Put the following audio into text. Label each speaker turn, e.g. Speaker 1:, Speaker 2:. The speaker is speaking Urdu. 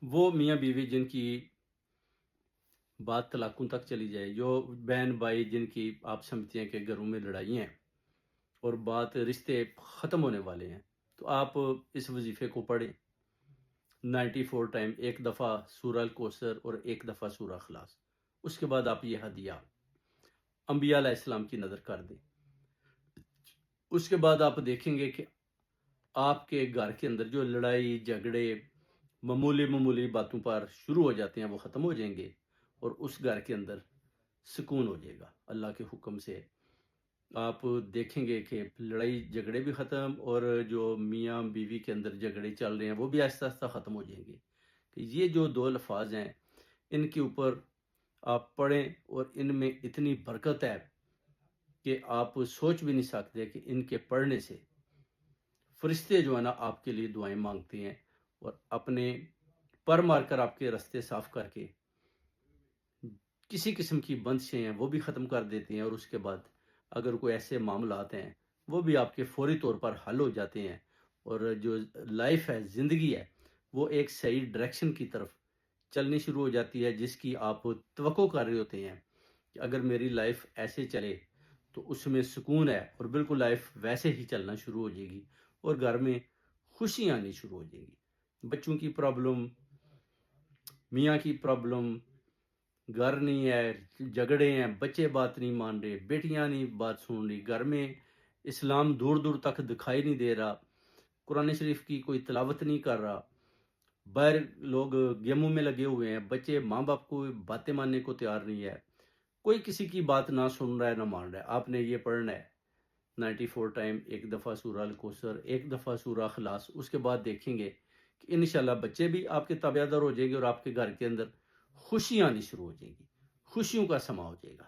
Speaker 1: وہ میاں بیوی جن کی بات طلاقوں تک چلی جائے، جو بہن بھائی جن کی آپ سمجھتے ہیں کہ گھروں میں لڑائی ہیں اور بات رشتے ختم ہونے والے ہیں، تو آپ اس وظیفے کو پڑھیں 94 ٹائم، ایک دفعہ سورہ الکوثر اور ایک دفعہ سورہ اخلاص۔ اس کے بعد آپ یہ ہدیہ انبیاء علیہ السلام کی نظر کر دیں۔ اس کے بعد آپ دیکھیں گے کہ آپ کے گھر کے اندر جو لڑائی جھگڑے معمولی باتوں پر شروع ہو جاتے ہیں وہ ختم ہو جائیں گے، اور اس گھر کے اندر سکون ہو جائے گا اللہ کے حکم سے۔ آپ دیکھیں گے کہ لڑائی جھگڑے بھی ختم، اور جو میاں بیوی کے اندر جھگڑے چل رہے ہیں وہ بھی آہستہ آہستہ ختم ہو جائیں گے۔ کہ یہ جو دو الفاظ ہیں ان کے اوپر آپ پڑھیں، اور ان میں اتنی برکت ہے کہ آپ سوچ بھی نہیں سکتے کہ ان کے پڑھنے سے فرشتے جو ہے نا آپ کے لیے دعائیں مانگتے ہیں، اور اپنے پر مار کر آپ کے راستے صاف کر کے کسی قسم کی بندشیں ہیں وہ بھی ختم کر دیتے ہیں، اور اس کے بعد اگر کوئی ایسے معاملات ہیں وہ بھی آپ کے فوری طور پر حل ہو جاتے ہیں، اور جو لائف ہے، زندگی ہے، وہ ایک صحیح ڈائریکشن کی طرف چلنی شروع ہو جاتی ہے، جس کی آپ توقع کر رہے ہوتے ہیں کہ اگر میری لائف ایسے چلے تو اس میں سکون ہے، اور بالکل لائف ویسے ہی چلنا شروع ہو جائے گی، اور گھر میں خوشیاں آنی شروع ہو جائیں گی۔ بچوں کی پرابلم، میاں کی پرابلم، گھر نہیں ہے، جھگڑے ہیں، بچے بات نہیں مان رہے، بیٹیاں نہیں بات سن رہی، گھر میں اسلام دور دور تک دکھائی نہیں دے رہا، قرآن شریف کی کوئی تلاوت نہیں کر رہا، باہر لوگ گیموں میں لگے ہوئے ہیں، بچے ماں باپ کو باتیں ماننے کو تیار نہیں ہے، کوئی کسی کی بات نہ سن رہا ہے نہ مان رہا ہے۔ آپ نے یہ پڑھنا ہے 94 ٹائم، ایک دفعہ سورہ الکوثر، ایک دفعہ سورہ اخلاص۔ اس کے بعد دیکھیں گے کہ انشاءاللہ بچے بھی آپ کے تابع دار ہو جائیں گے، اور آپ کے گھر کے اندر خوشیاں آنی شروع ہو جائیں گی، خوشیوں کا سما ہو جائے گا۔